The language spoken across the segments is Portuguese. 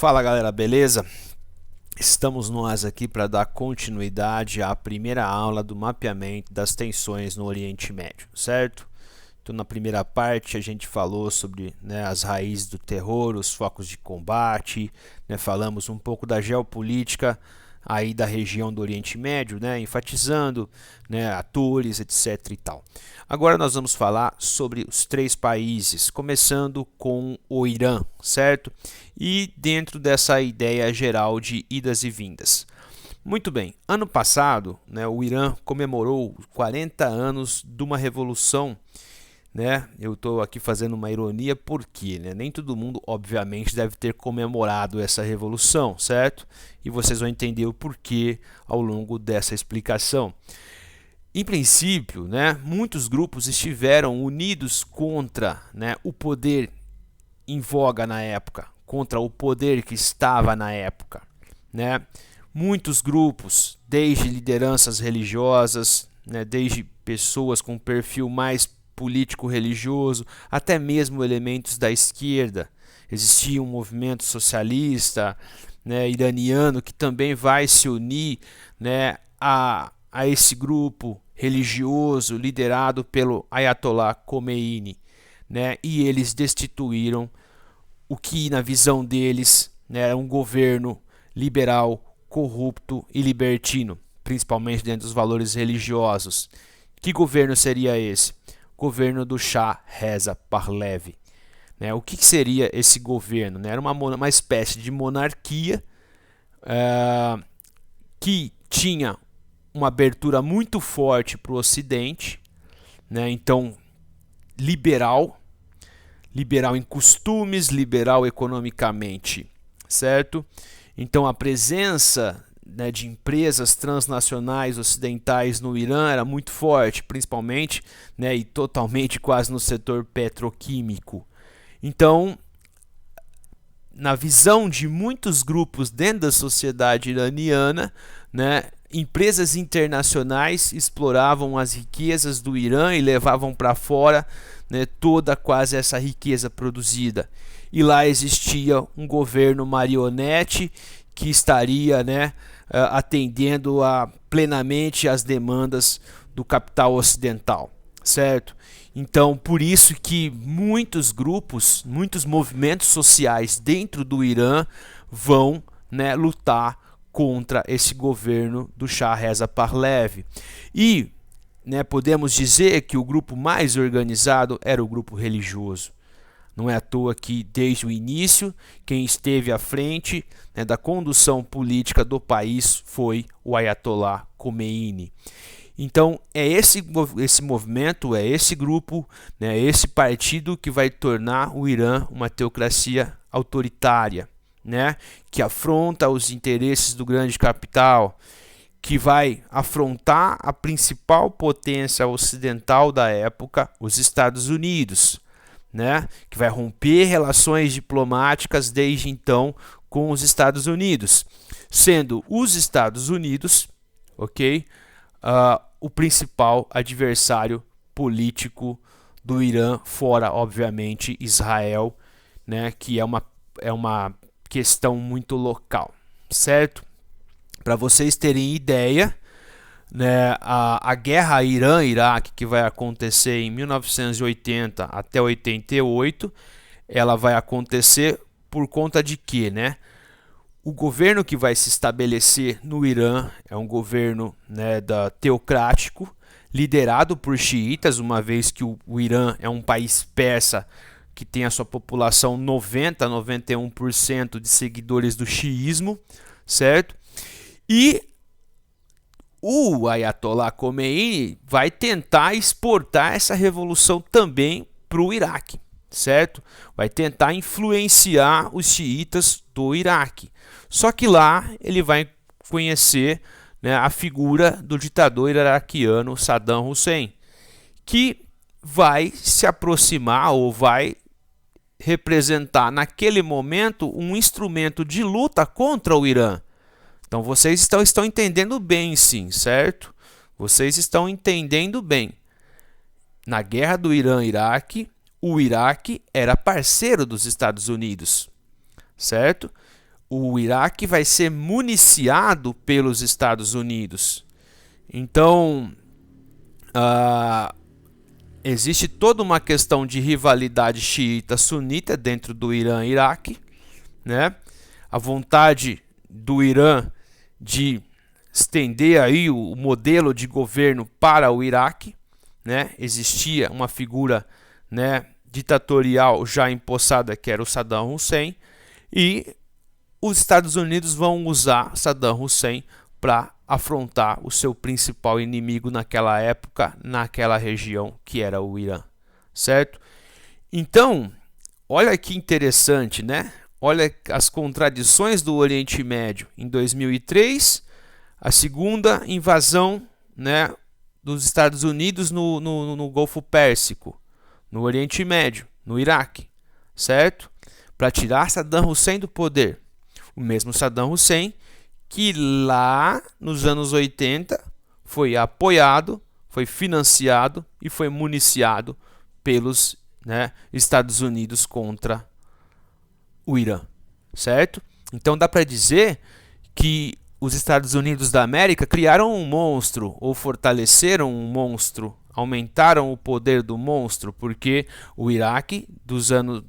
Fala galera, beleza? Estamos nós aqui para dar continuidade à primeira aula do mapeamento das tensões no Oriente Médio, certo? Então, na primeira parte a gente falou sobre as raízes do terror, os focos de combate, falamos um pouco da geopolítica aí da região do Oriente Médio, enfatizando atores, etc. e tal. Agora nós vamos falar sobre os três países, começando com o Irã, certo? E dentro dessa ideia geral de idas e vindas. Muito bem, ano passado o Irã comemorou 40 anos de uma revolução. Eu estou aqui fazendo uma ironia porque nem todo mundo, obviamente, deve ter comemorado essa revolução, certo? E vocês vão entender o porquê ao longo dessa explicação. Em princípio, muitos grupos estiveram unidos contra o poder em voga na época, contra o poder que estava na época. Muitos grupos, desde lideranças religiosas, desde pessoas com perfil mais político-religioso, até mesmo elementos da esquerda. Existia um movimento socialista iraniano que também vai se unir a esse grupo religioso liderado pelo Ayatollah Khomeini. E eles destituíram o que, na visão deles, era um governo liberal, corrupto e libertino, principalmente dentro dos valores religiosos. Que governo seria esse? Governo do Shah Reza Pahlavi. O que seria esse governo? Era uma espécie de monarquia que tinha uma abertura muito forte para o Ocidente, então liberal em costumes, liberal economicamente, certo? Então a presença de empresas transnacionais ocidentais no Irã era muito forte, principalmente e totalmente quase no setor petroquímico. Então, na visão de muitos grupos dentro da sociedade iraniana, empresas internacionais exploravam as riquezas do Irã e levavam para fora toda quase essa riqueza produzida. E lá existia um governo marionete que estaria atendendo plenamente às demandas do capital ocidental, certo? Então, por isso que muitos grupos, muitos movimentos sociais dentro do Irã vão lutar contra esse governo do Shah Reza Pahlavi. E podemos dizer que o grupo mais organizado era o grupo religioso. Não é à toa que, desde o início, quem esteve à frente da condução política do país foi o Ayatollah Khomeini. Então, é esse movimento, é esse grupo, esse partido que vai tornar o Irã uma teocracia autoritária, que afronta os interesses do grande capital, que vai afrontar a principal potência ocidental da época, os Estados Unidos. Que vai romper relações diplomáticas desde então com os Estados Unidos, sendo os Estados Unidos, o principal adversário político do Irã, fora, obviamente, Israel, que é uma questão muito local, certo? Para vocês terem ideia, a guerra Irã-Iraque, que vai acontecer em 1980 até 88, ela vai acontecer por conta de quê? O governo que vai se estabelecer no Irã é um governo teocrático, liderado por xiitas, uma vez que o Irã é um país persa que tem a sua população 91% de seguidores do xiismo, certo? E o Ayatollah Khomeini vai tentar exportar essa revolução também para o Iraque, certo? Vai tentar influenciar os xiitas do Iraque. Só que lá ele vai conhecer a figura do ditador iraquiano Saddam Hussein, que vai se aproximar ou vai representar naquele momento um instrumento de luta contra o Irã. Então vocês estão entendendo bem, sim, certo? Vocês estão entendendo bem. Na guerra do Irã-Iraque, o Iraque era parceiro dos Estados Unidos, certo? o Iraque vai ser municiado pelos Estados Unidos. Então, existe toda uma questão de rivalidade xiita-sunita dentro do Irã e Iraque, né? A vontade do Irã de estender aí o modelo de governo para o Iraque, né? Existia uma figura, né, ditatorial já empossada, que era o Saddam Hussein, e os Estados Unidos vão usar Saddam Hussein para afrontar o seu principal inimigo naquela época, naquela região, que era o Irã, certo? Então, olha que interessante, né? Olha as contradições do Oriente Médio. Em 2003, a segunda invasão, né, dos Estados Unidos no Golfo Pérsico, no Oriente Médio, no Iraque, certo? Para tirar Saddam Hussein do poder. O mesmo Saddam Hussein que lá nos anos 80 foi apoiado, foi financiado e foi municiado pelos, né, Estados Unidos contra o Irã, certo? Então dá para dizer que os Estados Unidos da América criaram um monstro ou fortaleceram um monstro, aumentaram o poder do monstro, porque o Iraque dos anos,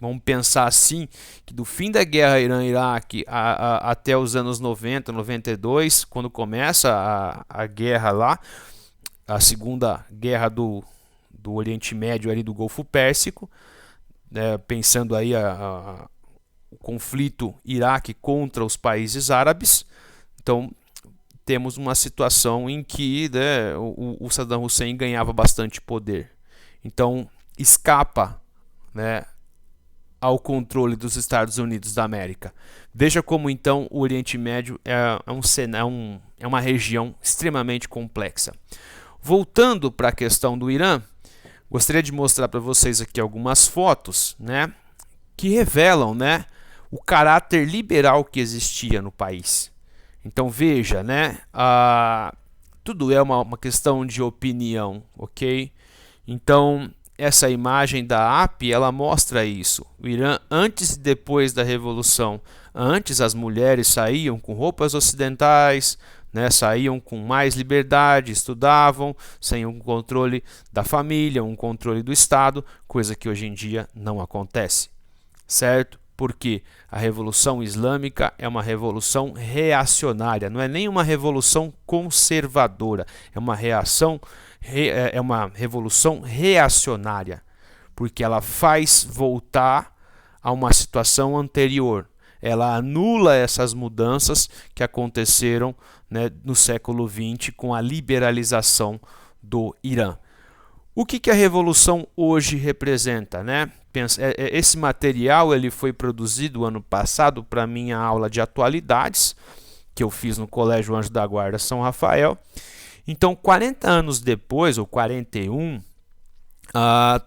vamos pensar assim, que do fim da guerra Irã-Iraque até os anos 90, 92, quando começa a guerra lá, a segunda guerra do Oriente Médio, ali do Golfo Pérsico, né, pensando aí o conflito Iraque contra os países árabes. Então temos uma situação em que, né, o Saddam Hussein ganhava bastante poder. Então escapa, né, ao controle dos Estados Unidos da América. Veja como então o Oriente Médio é uma região extremamente complexa. Voltando para a questão do Irã, gostaria de mostrar para vocês aqui algumas fotos, né, que revelam, né, o caráter liberal que existia no país. Então veja, né, tudo é uma questão de opinião, ok? Então essa imagem da AP, ela mostra isso. O Irã, antes e depois da Revolução, antes as mulheres saíam com roupas ocidentais, né, saíam com mais liberdade, estudavam, sem um controle da família, um controle do Estado, coisa que hoje em dia não acontece, certo? Porque a Revolução Islâmica é uma revolução reacionária, não é nem uma revolução conservadora, é uma revolução reacionária, porque ela faz voltar a uma situação anterior. Ela anula essas mudanças que aconteceram, né, no século XX com a liberalização do Irã. O que a revolução hoje representa, né? Esse material ele foi produzido ano passado para minha aula de atualidades, que eu fiz no Colégio Anjo da Guarda São Rafael. Então, 40 anos depois, ou 41,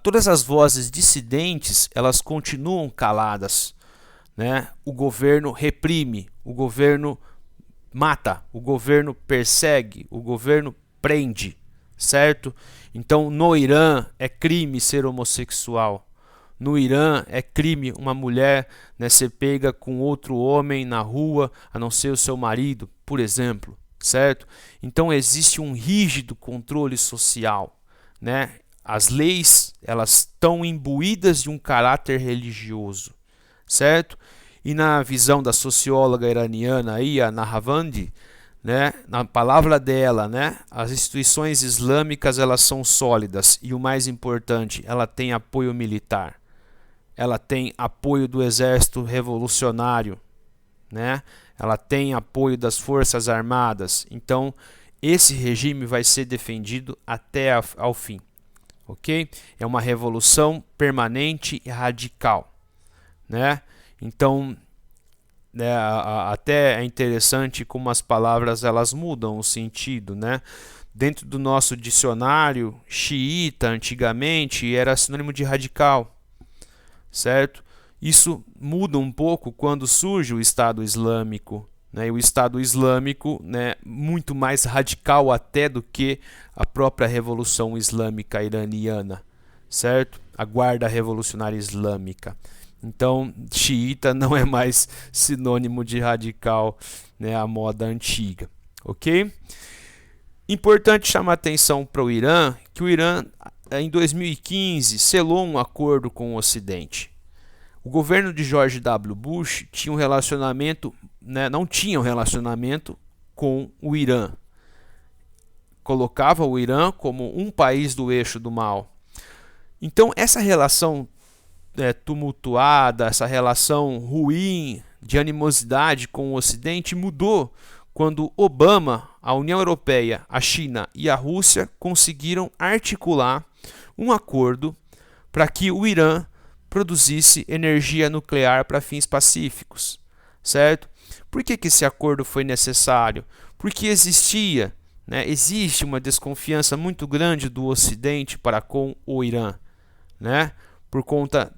todas as vozes dissidentes elas continuam caladas, né? O governo reprime, o governo mata, o governo persegue, o governo prende, certo? Então, no Irã é crime ser homossexual. No Irã é crime uma mulher, né, ser pega com outro homem na rua, a não ser o seu marido, por exemplo, certo? Então existe um rígido controle social, né? As leis, elas estão imbuídas de um caráter religioso, certo? E na visão da socióloga iraniana aí, a Nahavandi, né, na palavra dela, né, as instituições islâmicas elas são sólidas e o mais importante, ela tem apoio militar. Ela tem apoio do exército revolucionário, né? Ela tem apoio das forças armadas. Então, esse regime vai ser defendido até ao fim, ok? É uma revolução permanente e radical, né? Então, né, até é interessante como as palavras elas mudam o sentido, né? Dentro do nosso dicionário, xiita antigamente era sinônimo de radical, certo? Isso muda um pouco quando surge o Estado Islâmico, né? E o Estado Islâmico, né, muito mais radical até do que a própria Revolução Islâmica iraniana, certo? A Guarda Revolucionária Islâmica. Então, xiita não é mais sinônimo de radical, né, a moda antiga, ok? Importante chamar atenção para o Irã, que o Irã, em 2015, selou um acordo com o Ocidente. O governo de George W. Bush tinha um relacionamento, né, não tinha um relacionamento com o Irã. Colocava o Irã como um país do eixo do mal. Então, essa relação tumultuada, essa relação ruim de animosidade com o Ocidente mudou quando Obama, a União Europeia, a China e a Rússia conseguiram articular um acordo para que o Irã produzisse energia nuclear para fins pacíficos, certo? Por que esse acordo foi necessário? Porque existe uma desconfiança muito grande do Ocidente para com o Irã, né? Por conta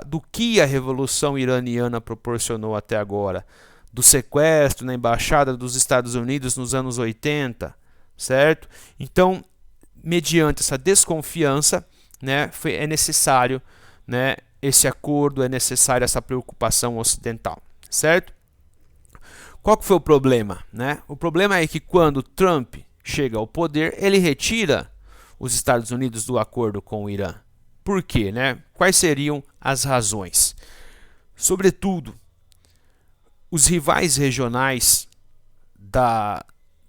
do que a Revolução Iraniana proporcionou até agora, do sequestro na Embaixada dos Estados Unidos nos anos 80, certo? Então, mediante essa desconfiança, né, é necessário, né, esse acordo, é necessária essa preocupação ocidental, certo? Qual que foi o problema, né? O problema é que quando Trump chega ao poder, ele retira os Estados Unidos do acordo com o Irã. Por quê, né? Quais seriam as razões? Sobretudo, os rivais regionais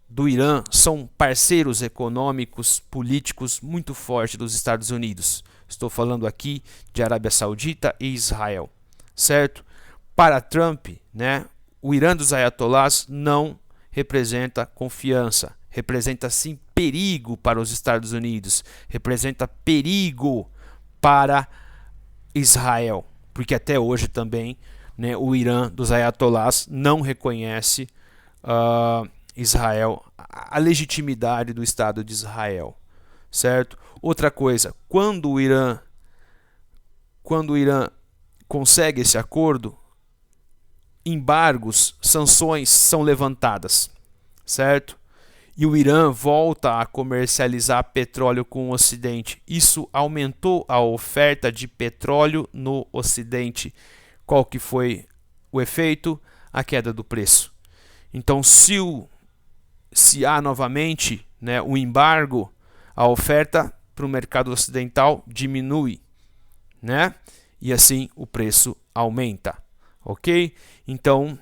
do Irã são parceiros econômicos, políticos muito fortes dos Estados Unidos. Estou falando aqui de Arábia Saudita e Israel, certo? Para Trump, né, o Irã dos ayatolás não representa confiança, representa sim perigo para os Estados Unidos, representa perigo para Israel, porque até hoje também, né, o Irã dos ayatolás não reconhece Israel, a legitimidade do Estado de Israel, certo? Outra coisa, quando o Irã consegue esse acordo, embargos, sanções são levantadas, certo? E o Irã volta a comercializar petróleo com o Ocidente. Isso aumentou a oferta de petróleo no Ocidente. Qual que foi o efeito? A queda do preço. Então, se há novamente, né, o embargo, a oferta para o mercado ocidental diminui, né? E assim o preço aumenta, ok? Então,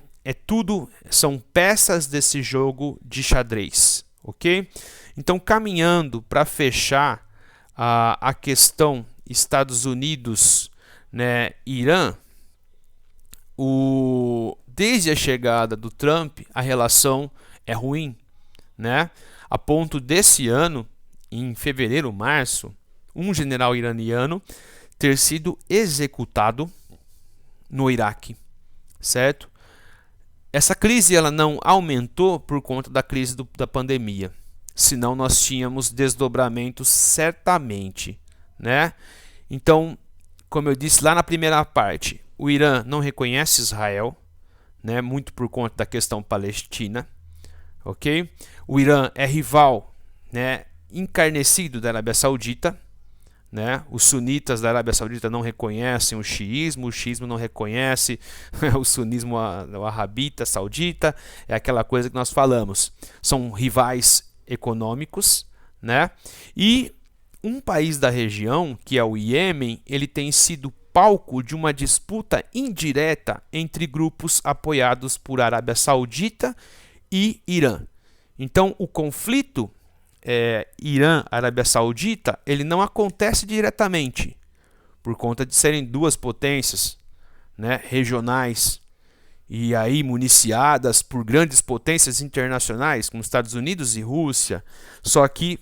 são peças desse jogo de xadrez, ok? Então, caminhando para fechar a questão Estados Unidos, né, Irã, desde a chegada do Trump, a relação é ruim, né? A ponto desse ano, em fevereiro, março, um general iraniano ter sido executado no Iraque, certo? Essa crise ela não aumentou por conta da crise da pandemia, senão nós tínhamos desdobramentos certamente, né? Então, como eu disse lá na primeira parte, o Irã não reconhece Israel, né? Muito por conta da questão palestina, ok? O Irã é rival, né, encarnecido da Arábia Saudita, né? Os sunitas da Arábia Saudita não reconhecem o xiismo não reconhece o sunismo, o arabita, saudita, é aquela coisa que nós falamos. São rivais econômicos, né? E um país da região, que é o Iêmen, ele tem sido palco de uma disputa indireta entre grupos apoiados por Arábia Saudita e Irã. Então, o conflito Irã-Arábia Saudita, ele não acontece diretamente, por conta de serem duas potências, né, regionais, e aí municiadas por grandes potências internacionais, como Estados Unidos e Rússia. Só que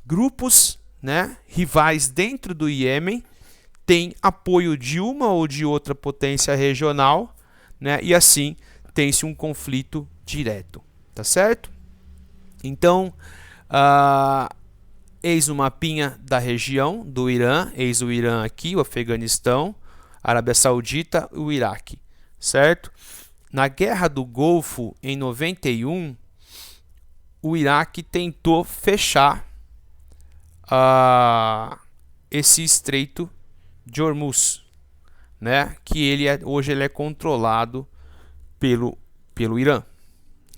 grupos, né, rivais dentro do Iêmen têm apoio de uma ou de outra potência regional, né, e assim tem-se um conflito direto, tá certo? Então, eis o mapinha da região do Irã, eis o Irã aqui, o Afeganistão, a Arábia Saudita e o Iraque, certo? Na Guerra do Golfo, em 91, o Iraque tentou fechar esse estreito de Hormuz, né, que hoje ele é controlado pelo Irã,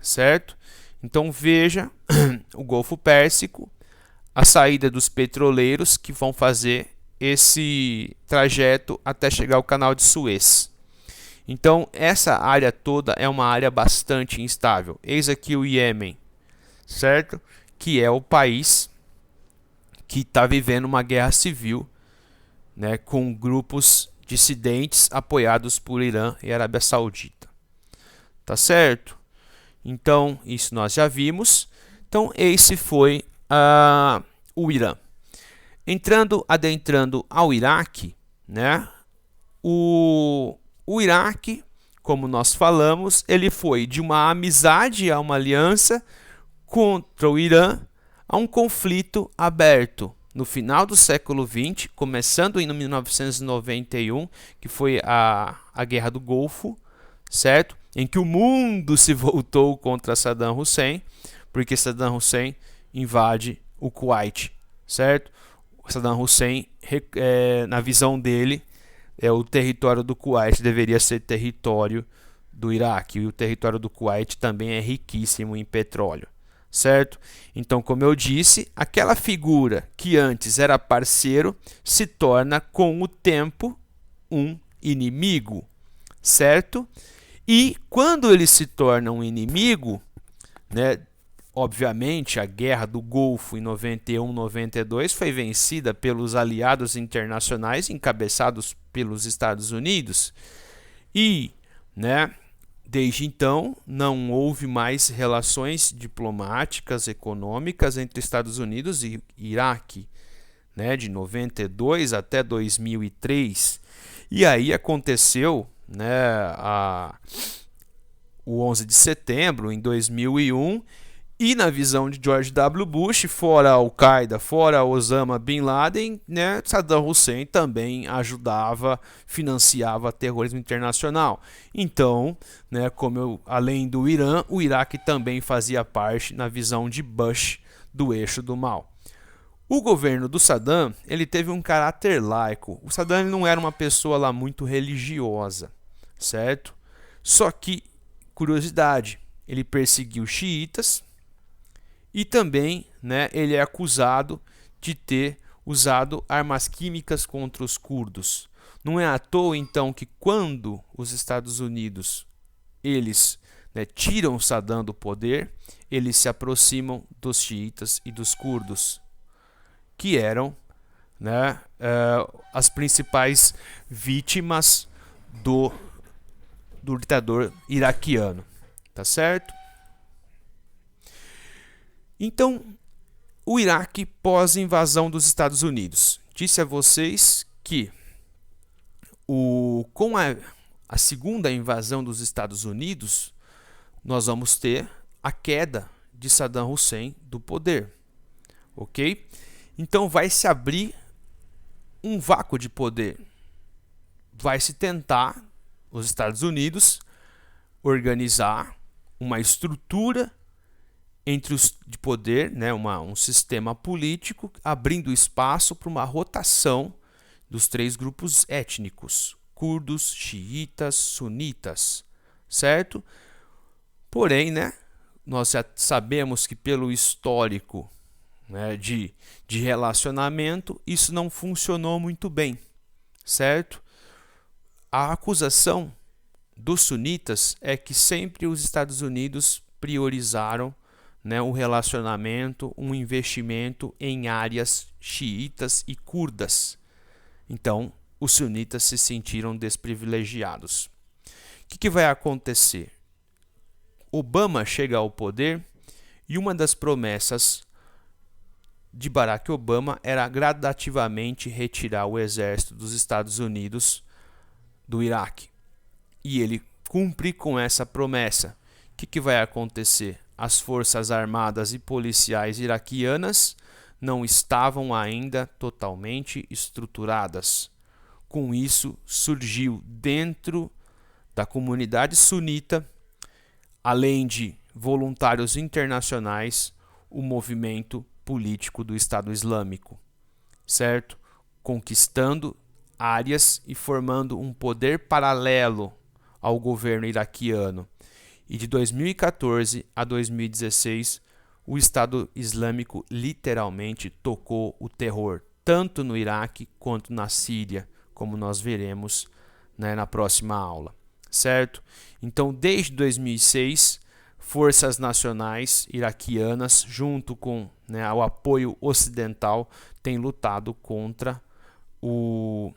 certo? Então veja o Golfo Pérsico, a saída dos petroleiros que vão fazer esse trajeto até chegar ao Canal de Suez. Então essa área toda é uma área bastante instável. Eis aqui o Iêmen, certo? Que é o país que está vivendo uma guerra civil, né, com grupos dissidentes apoiados por Irã e Arábia Saudita. Tá certo? Então, isso nós já vimos. Então, esse foi o Irã. Adentrando ao Iraque, né? O Iraque, como nós falamos, ele foi de uma amizade a uma aliança contra o Irã a um conflito aberto no final do século XX, começando em 1991, que foi a Guerra do Golfo, certo? Em que o mundo se voltou contra Saddam Hussein, porque Saddam Hussein invade o Kuwait, certo? Saddam Hussein, na visão dele, o território do Kuwait deveria ser território do Iraque, e o território do Kuwait também é riquíssimo em petróleo, certo? Então, como eu disse, aquela figura que antes era parceiro se torna com o tempo um inimigo, certo? E quando ele se torna um inimigo, né, obviamente a Guerra do Golfo em 91, 92 foi vencida pelos aliados internacionais encabeçados pelos Estados Unidos e, né, desde então não houve mais relações diplomáticas, econômicas entre Estados Unidos e Iraque, né, de 92 até 2003. E aí aconteceu, né, o 11 de setembro em 2001, e na visão de George W. Bush, fora Al-Qaeda, fora Osama Bin Laden, né, Saddam Hussein também ajudava, financiava terrorismo internacional. Então, né, além do Irã, o Iraque também fazia parte, na visão de Bush, do eixo do mal. O governo do Saddam, ele teve um caráter laico. O Saddam não era uma pessoa lá muito religiosa, certo? Só que, curiosidade, ele perseguiu xiitas e também, né, ele é acusado de ter usado armas químicas contra os curdos. Não é à toa, então, que quando os Estados Unidos eles, né, tiram Saddam do poder, eles se aproximam dos xiitas e dos curdos, que eram, né, as principais vítimas do ditador iraquiano, tá certo? Então, o Iraque pós-invasão dos Estados Unidos. Disse a vocês que com a segunda invasão dos Estados Unidos, nós vamos ter a queda de Saddam Hussein do poder, ok? Então vai se abrir um vácuo de poder. Vai se tentar, os Estados Unidos, organizar uma estrutura de poder, né, um sistema político, abrindo espaço para uma rotação dos três grupos étnicos, curdos, xiitas, sunitas, certo? Porém, né, nós já sabemos que pelo histórico, né, de relacionamento, isso não funcionou muito bem, certo? A acusação dos sunitas é que sempre os Estados Unidos priorizaram, né, o relacionamento, um investimento em áreas xiitas e curdas. Então, os sunitas se sentiram desprivilegiados. O que vai acontecer? Obama chega ao poder e uma das promessas de Barack Obama era gradativamente retirar o exército dos Estados Unidos do Iraque. E ele cumpre com essa promessa. O que vai acontecer? As forças armadas e policiais iraquianas não estavam ainda totalmente estruturadas. Com isso, surgiu dentro da comunidade sunita, além de voluntários internacionais, o movimento político do Estado Islâmico, certo? Conquistando áreas e formando um poder paralelo ao governo iraquiano. E de 2014 a 2016, o Estado Islâmico literalmente tocou o terror, tanto no Iraque quanto na Síria, como nós veremos, né, na próxima aula, certo? Então, desde 2006, forças nacionais iraquianas, junto com, né, o apoio ocidental, têm lutado contra o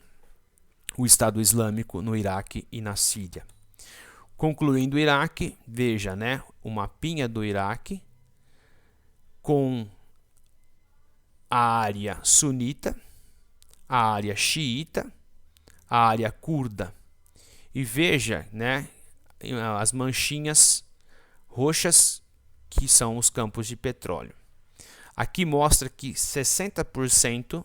Estado Islâmico no Iraque e na Síria. Concluindo o Iraque, veja, né, o mapinha do Iraque com a área sunita, a área xiita, a área curda. E veja, né, as manchinhas roxas que são os campos de petróleo. Aqui mostra que 60%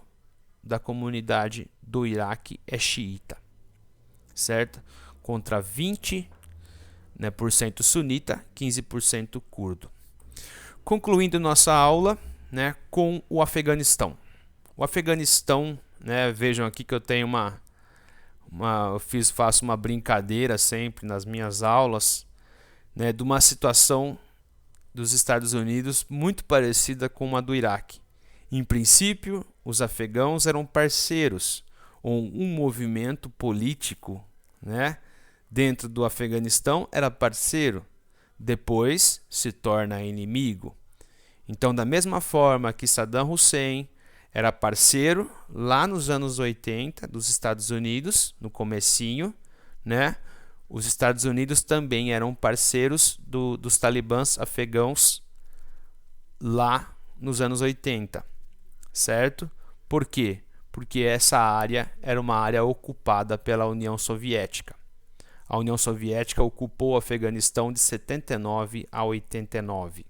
da comunidade do Iraque é xiita, certo? Contra 20%, né, por cento sunita, 15% curdo. Concluindo nossa aula, né, com o Afeganistão. O Afeganistão, né, vejam aqui que eu tenho faço uma brincadeira sempre nas minhas aulas, né, de uma situação dos Estados Unidos muito parecida com a do Iraque. Em princípio, os afegãos eram parceiros, ou um movimento político, né, dentro do Afeganistão era parceiro, depois se torna inimigo. Então, da mesma forma que Saddam Hussein era parceiro lá nos anos 80 dos Estados Unidos, no comecinho, né? Os Estados Unidos também eram parceiros dos talibãs afegãos lá nos anos 80, certo? Por quê? Porque essa área era uma área ocupada pela União Soviética. A União Soviética ocupou o Afeganistão de 79 a 89,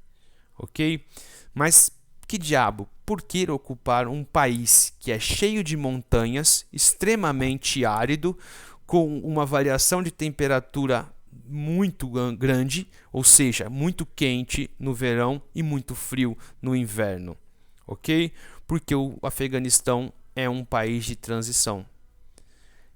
ok? Mas que diabo, por que ocupar um país que é cheio de montanhas, extremamente árido, com uma variação de temperatura muito grande, ou seja, muito quente no verão e muito frio no inverno, ok? Porque o Afeganistão é um país de transição.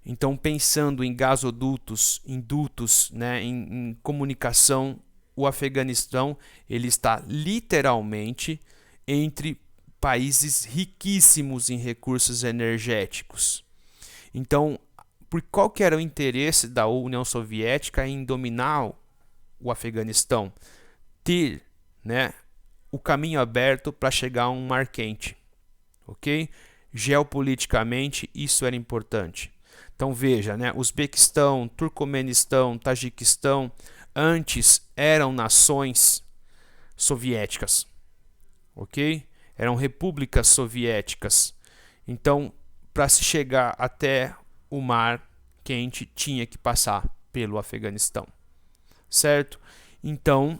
Então, pensando em gasodutos, em dutos, né, em comunicação, o Afeganistão ele está literalmente entre países riquíssimos em recursos energéticos. Então, por qual que era o interesse da União Soviética em dominar o Afeganistão? Ter, né, o caminho aberto para chegar a um mar quente, ok? Geopoliticamente, isso era importante. Então veja, né, Uzbequistão, Turcomenistão, Tajiquistão, antes eram nações soviéticas, ok? Eram repúblicas soviéticas. Então, para se chegar até o mar quente, tinha que passar pelo Afeganistão, certo? Então,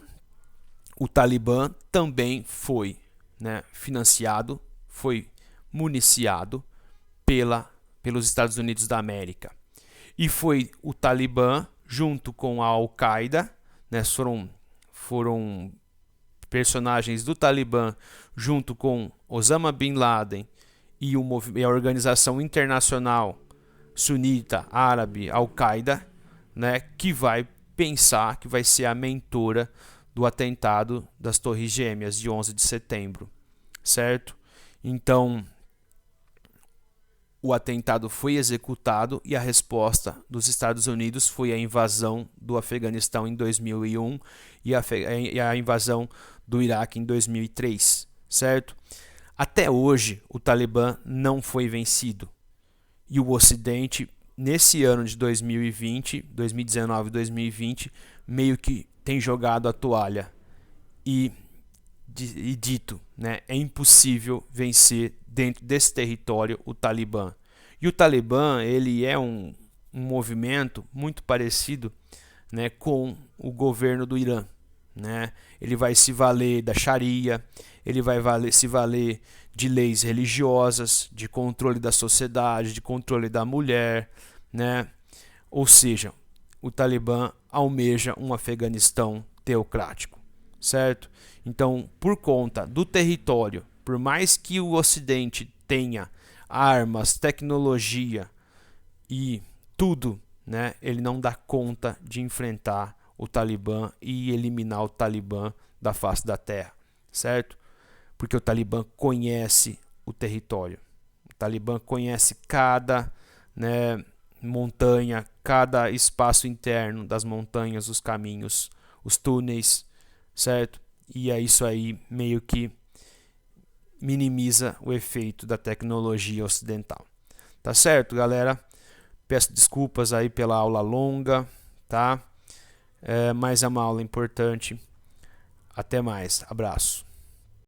o Talibã também foi, né, financiado, foi municiado pelos Estados Unidos da América. E foi o Talibã, junto com a Al-Qaeda, né, foram personagens do Talibã, junto com Osama Bin Laden e a organização internacional sunita árabe Al-Qaeda, né, que vai pensar que vai ser a mentora do atentado das Torres Gêmeas de 11 de setembro, certo? Então, o atentado foi executado e a resposta dos Estados Unidos foi a invasão do Afeganistão em 2001 e a invasão do Iraque em 2003, certo? Até hoje, o Talibã não foi vencido. E o Ocidente, nesse ano de 2020, 2019 e 2020, meio que tem jogado a toalha e dito, né, é impossível vencer dentro desse território o Talibã. E o Talibã ele é um movimento muito parecido, né, com o governo do Irã, né? Ele vai se valer da Sharia, ele vai se valer de leis religiosas, de controle da sociedade, de controle da mulher, né? Ou seja, o Talibã almeja um Afeganistão teocrático, certo? Então, por conta do território, por mais que o Ocidente tenha armas, tecnologia, e tudo, né, ele não dá conta de enfrentar o Talibã e eliminar o Talibã da face da terra, certo? Porque o Talibã conhece o território. O Talibã conhece cada, né, montanha, cada espaço interno das montanhas, os caminhos, os túneis, certo? E é isso aí meio que minimiza o efeito da tecnologia ocidental. Tá certo, galera? Peço desculpas aí pela aula longa, tá? Mas é uma aula importante. Até mais. Abraço.